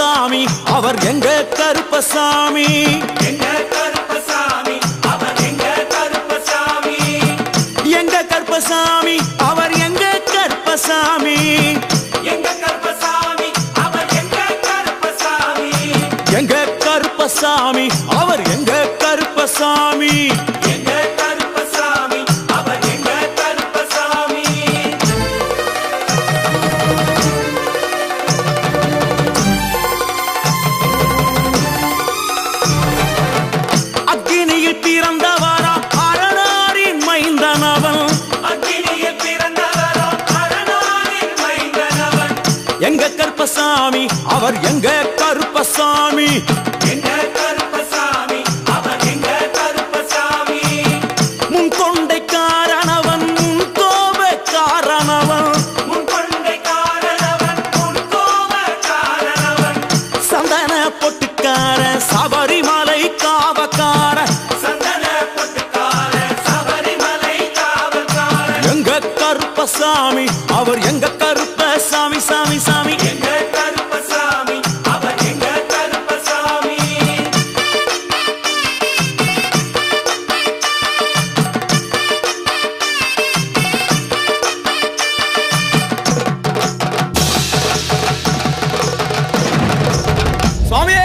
கருப்பசாமி அவர் எங்க கருப்பசாமி எங்க கருப்பசாமி அவர் எங்க கருப்பசாமி எங்க கருப்பசாமி அவர் எங்க கருப்பசாமி எங்க கருப்பசாமி அவர் எங்க கருப்பசாமி எங்க கருப்பசாமி அவர் எங்க கருப்பசாமி எங்க கருப்பசாமி அவர் எங்க கருப்பசாமி அக்கினியில் பிறந்தவரா அரணாரின் மைந்தனவன் அக்கினியில் பிறந்தவரோ அரணாரின் மைந்தனவன் எங்க கருப்பசாமி அவர் எங்க கருப்பசாமி எங்க கருப்பசாமி அவர் எங்க கருப்பசாமி முன்கொண்டைக்காரனவன் முன்கோபக்காரனவன் முன்கொண்டைக்காரனவன் முன்கோபக்காரனவன் சந்தன பொட்டுக்கார சபரிமலை காவக்கார சந்தன பொட்டுக்கார சபரிமலை காவல்காரன் எங்க கருப்பசாமி அவர் எங்க கருப்பசாமி சாமி சாமி எங்க கருப்பசாமி அவர் எங்க கருப்பசாமி சுவாமியே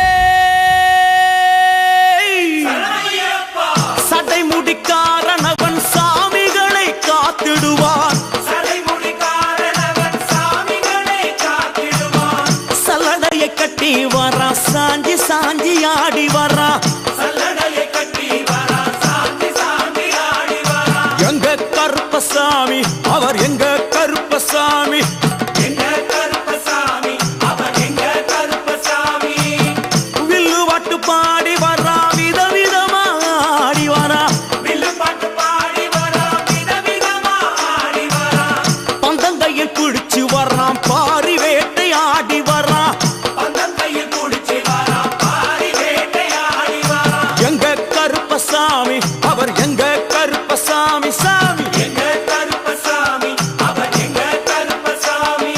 சரணமையப்பா சடைமுடிக்காரனவன் சாமிகளை காத்திடுவான் சடைமுடிக்காரனவன் சாமிகளை காத்திடுவான் சல்லடையை கட்டி வரான் சாஞ்சி சாஞ்சி ஆடி வரான் சல்லடையை கட்டி வரா சாந்தி சாந்தி ஆடி வரா எங்க கருப்பசாமி அவர் எங்க கருப்பசாமி எங்க கருப்பசாமி அவர் எங்க கருப்பசாமி வில்லுவாட்டு பாடி வரா விதவிதமா ஆடி வரா வில்லு பாட்டு பாடி வரா விதவிதமா ஆடி வரா பந்தங்கையில் பிடிச்சு வர்றான் பாரி வேட்டை ஆடி வரா பந்தங்கையில் குடிச்சு வரா பாரி வேட்டையாடி வரா எங்க கருப்பசாமி அவர் எங்க கருப்பசாமி சாமி எங்க கருப்பசாமி அவர் எங்க கருப்பசாமி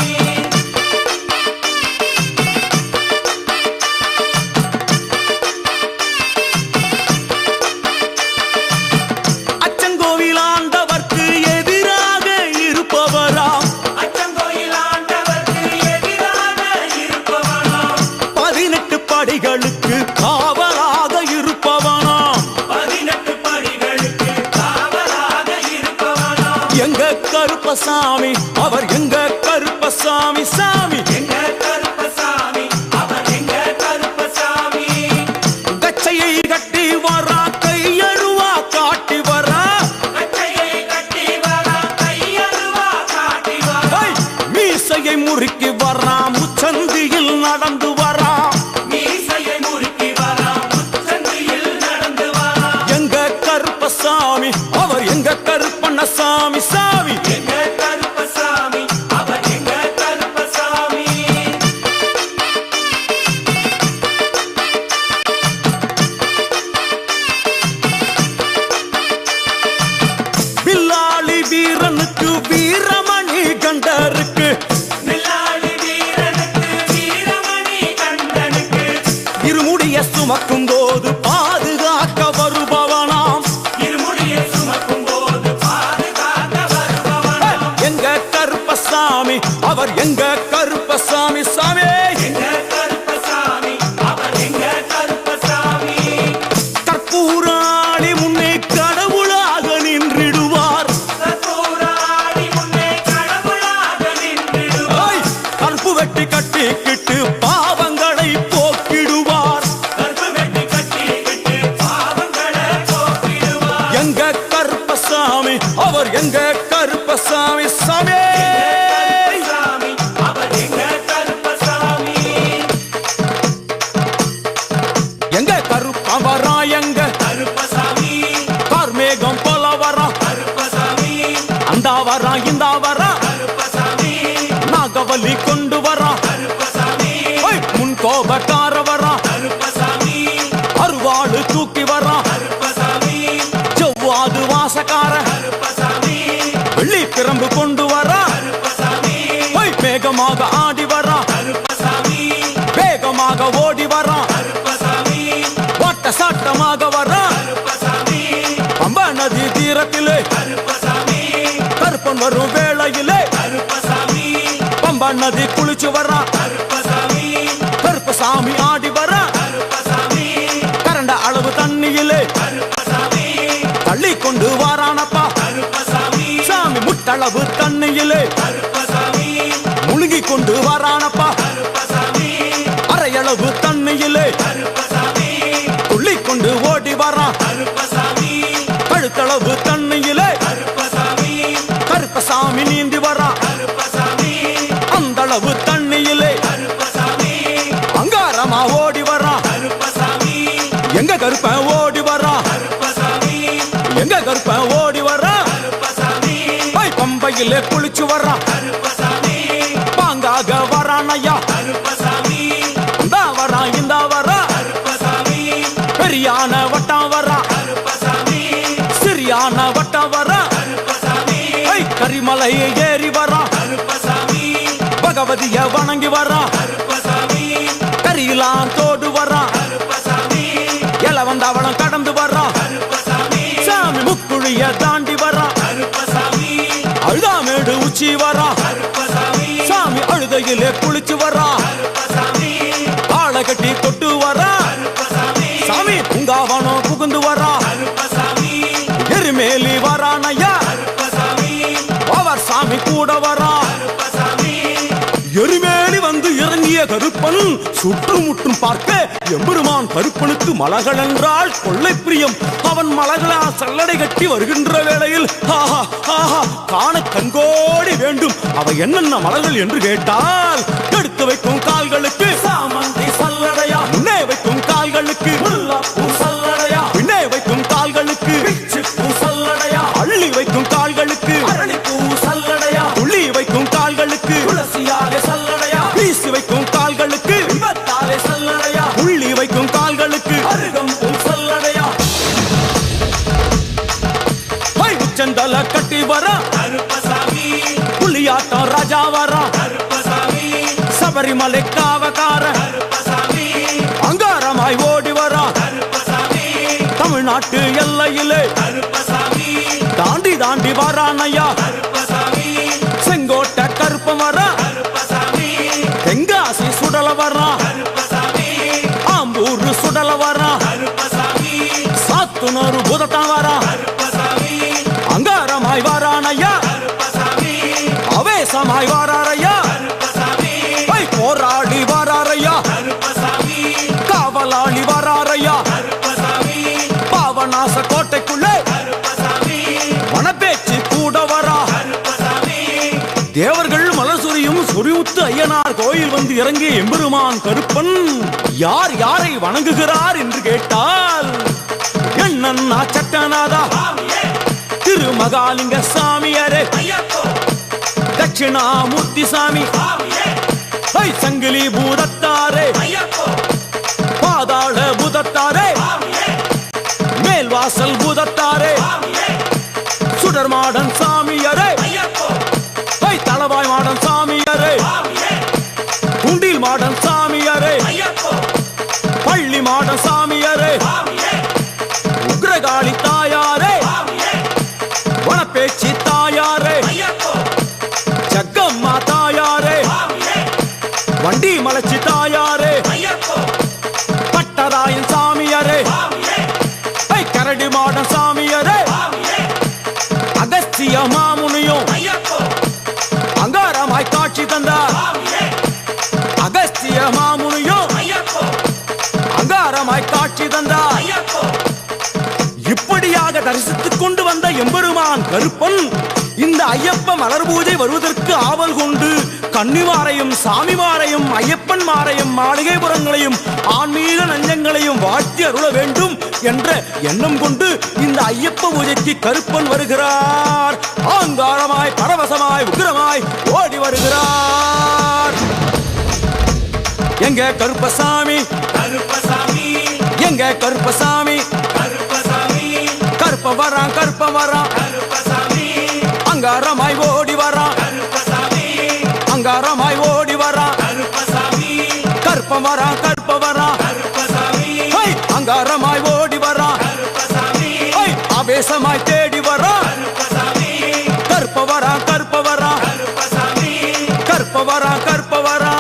அச்சங்கோவில் ஆண்டவர்க்கு எதிராக இருப்பவராம் அச்சங்கோயில் ஆண்டவர்க்கு எதிராக இருப்பவனாம் 18 படிகளுக்கு காவலாக இருப்பவனாம் 18 படிகளுக்கு காவலாக இருப்பவனாம் எங்க கருப்பசாமி அவர் எங்க கருப்பசாமி சாமி எங்க கருப்பசாமி அவர் எங்க கருப்பசாமி கச்சையை கட்டி வரா கையழுவா காட்டி வரா கச்சையை கட்டி வரா கையருவா காட்டி வரா ஐ, மீசையை முறுக்கி வரா முச்சந்தியில் நடந்து வரா மீசையை முறுக்கி வரா முச்சந்தியில் நடந்து வரா எங்க கருப்பசாமி அவர் எங்க கருப்பண்ணசாமி சாமி எங்க கருப்பசாமி அவர் எங்க கருப்பசாமி வில்லாளி வீரனுக்கு வீரமணி கண்டருக்கு வில்லாளி வீரனுக்கு வீரமணி கண்டனுக்கு இருமுடிய சுமக்கும் போது பாதுகாக்க வருபவனாம் இருமுடியை சுமக்கும் போது பாதுகாக்க வருபவனாம் எங்க கருப்பசாமி அவர் எங்க கருப்பசாமி சாமி எங்க கருப்பசாமி அவர் எங்க கருப்பசாமி கற்பூராளி முன்னே கடவுளாக நின்றிடுவார் கற்பூராடி முன்னே கடவுளாக நின்றிடுவார் ஐ, கற்பு வெட்டி கட்டிக்கிட்டு பாவங்களை போக்கிடுவார் கற்பு வெட்டி கட்டிக்கிட்டு பாவங்களை போக்கிடுவார் எங்க கருப்பசாமி அவர் எங்க கருப்பசாமி சாமி கருப்பசாமி அவர் எங்க கருப்பசாமி எங்க கருப்பம் வரா எங்க கருப்பசாமி கார்மேகம் போல வரா கருப்பசாமி அந்த வரா இந்த வரா கருப்பசாமி நாகவலி கொண்டு வரா கருப்பசாமி ஐ, முன் கோபக்கார வரா கருப்பசாமி அருவாடு தூக்கி வரா கருப்பசாமி செவ்வாது வாசக்கார கருப்பசாமி வெள்ளி பிரம்பு கொண்டு வரா கருப்பசாமி மேகமாக ஆடி வரா கருப்பசாமி வேகமாக வட்டமாக வரான் கருப்பசாமி பம்பா நதி தீரத்திலே கருப்பசாமி கருப்பன் வரும் வேளையிலே கருப்பசாமி பம்பா நதி குளிச்சு வரான் கருப்பசாமி கருப்பசாமி ஆடி வரான் கருப்பசாமி கரண்ட அளவு தண்ணியிலே கருப்பசாமி தள்ளி கொண்டு வாரானப்பா கருப்பசாமி சாமி முட்டளவு தண்ணியிலே கருப்பசாமி முழுகி கொண்டு வாரானப்பா கருப்பசாமி அரையளவு தண்ணியிலே கருப்பசாமி துள்ளி கொண்டு ஓடி வரான் கருப்பசாமி கழுத்தளவு தண்ணியிலே கருப்பசாமி கருப்பசாமி நீந்தி வரான் கருப்பசாமி அந்தளவு தண்ணியிலே கருப்பசாமி அங்காரமா ஓடி வரான் கருப்பசாமி எங்க கருப்பன் ஓடி வரான் கருப்பசாமி எங்க கருப்பன் ஓடி வரான் கருப்பசாமி பம்பையிலே குளிச்சு வரான் கருப்பசாமி பாங்காக வரான் ஐயா கருப்பசாமி இந்த வரான் இந்த வரான் கருப்பசாமி பெரியான வட்டம் வரான் கருப்பசாமி சிறியான வட்டம் வரான் கருப்பசாமி கரிமலையை ஏறி வரான் கருப்பசாமி பகவதிய வணங்கி வரான் கருப்பசாமி கரியெல்லாம் தோடு வரான் கருப்பசாமி இளவந்தவளம் கடந்து வரான் கருப்பசாமி சாமி முக்குழிய தாண்டி வரான் கருப்பசாமி அழுதாமேடு உச்சி வரான் கருப்பசாமி சாமி அழுதையிலே குளிச்சு வரான் கருப்பசாமி ஆளை கட்டி தொட்டு வரான் கருப்பசாமி சாமி பூங்காவனம் புகுந்து வரான் கருப்பசாமி எருமேலி வரான் ஐயா கருப்பசாமி அவர் சாமி கூட வரான் கருப்பசாமி எருமேலி வந்து இறங்கிய கருப்பன் சுற்றுமுற்றும் பார்க்க எம்பெருமான் கருப்பனுக்கு மலகள் என்றால் கொள்ளை பிரியம். அவன் மலகளா சல்லடை கட்டி வருகின்ற வேளையில் ஆஹா ஆஹா காண கண்கோடி வேண்டும். அவை என்னென்ன மலர்கள் என்று கேட்டால், எடுத்து வைக்கும் கால்களுக்கு சாமந்தி சல்லடையா, முன்னே வைக்கும் கால்களுக்கு முல்லைப்பூ சல்லடையா, பின்னே வைக்கும் கால்களுக்கு பிச்சிப்பூ சல்லடையா, அள்ளி வைக்கும் கால்களுக்கு அரளிப்பூ சல்லடையா, துள்ளி வைக்கும் கால்களுக்கு துளசியாக சல்லடையா, வீசி வைக்கும் கால்களுக்கு விபத்தாலே சல்லடையா, புள்ளி வைக்கும் கால்களுக்கு அருகம்பூ சல்லடையா, உச்சந்தல கட்டி வர கருப்பசாமி புலியாட்டம் ராஜா வர கருப்பசாமி சபரிமலை காவக்கார கருப்பசாமி அங்காரமாய் ஓடி வர கருப்பசாமி தமிழ்நாட்டு எல்லையிலே கருப்பசாமி தாண்டி தாண்டி வரானையா. கருப்பசாமி செங்கோட்டை கருப்பம் வர கருப்பசாமி தெங்காசி சுடல வர கருப்பசாமி ஆம்பூர் சுடல வர கருப்பசாமி சாத்துனூர் புதத்தான் வர கருப்பசாமி அங்காரமாய் வரானையா. கருப்பசாமி அவேசமாய் வராரையா. கருப்பசாமி போராடி வராரையா. கருப்பசாமி காவலாளி வராரையா. கருப்பசாமி பாவநாச கோட்டைக்குள்ளே கருப்பசாமி வனப்பேச்சு கூட வரா. கருப்பசாமி தேவர்கள் மலர்சுரியும் சொரிமுத்து ஐயனார் கோயில் வந்து இறங்கிய எம்பெருமான் கருப்பன் யார் யாரை வணங்குகிறார் என்று கேட்டால், என்னன்னா சட்டநாதா, சாமியே திருமகாலிங்க சாமியாரே, ஐயப்போ தட்சிணாமூர்த்தி சாமி, சாமியே சங்கிலி பூதத்தாரே, ஐயப்போ பாதாள பூதத்தாரே, சாமியே மேல்வாசல் பூதத்தாரே, சாமியே சுடர்மாடன் சாமியாரே, ஐயப்போ தளவாய் மாடன் சாமியாரே, சாமியே குண்டில் மாடன் சாமியாரே, ஐயப்போ பள்ளி மாடன் சாமியாரே, சாமியே உக்ரகாளி தாயாரே, சாமியே வனப்பேச்சி தாயாரே, ஐயப்போ ஜக்கம்மா தாயாரே, சாமியே வண்டி மலச்சி தாயாரே, ஐயப்போ பட்டராயன் சாமியாரே, சாமியே கரடி மாடன் சாமியாரே, சாமியே அகஸ்திய மாமுனியும் ஐயப்போ அங்காரமாய் காட்சி தந்தார். சாமியே அகஸ்திய மாமுனியும் ஐயப்போ அங்காரமாய் காட்சி தந்தார். ஐயப்போ இப்படியாக தரிசித்துக் கொண்டு வந்த எம்பெருமான் கருப்பன் இந்த ஐயப்ப மலர் பூஜை வருவதற்கு ஆவல் கொண்டு கன்னிமாரையும் சாமிமாரையும் ஐயப்பன் மாரையும் மாளிகைபுரங்களையும் ஆன்மீக நஞ்சங்களையும் வாழ்த்தி அருள வேண்டும் என்ற எண்ணம் கொண்டு இந்த ஐயப்ப பூஜைக்கு கருப்பன் வருகிறார். ஆங்காரமாய் பரவசமாய் உக்கிரமாய் ஓடி வருகிறார். எங்க கருப்பசாமி, கருப்பசாமி எங்க கருப்பசாமி, கருப்பசாமி கருப்ப வரான் கருப்ப வரான், கருப்பசாமி அங்காரமாய் ஓடி வரான், கருப்பசாமி அங்காரமாய் ஓடி வரான், கருப்பசாமி கருப்ப வரான் கருப்ப வரான், கருப்பசாமி அங்காரமாய் ஓடி தேசமாய் தேடி வரா கருப்பசாமி கற்பவரா கற்பவரா கருப்பசாமி கற்பவரா கற்பவரா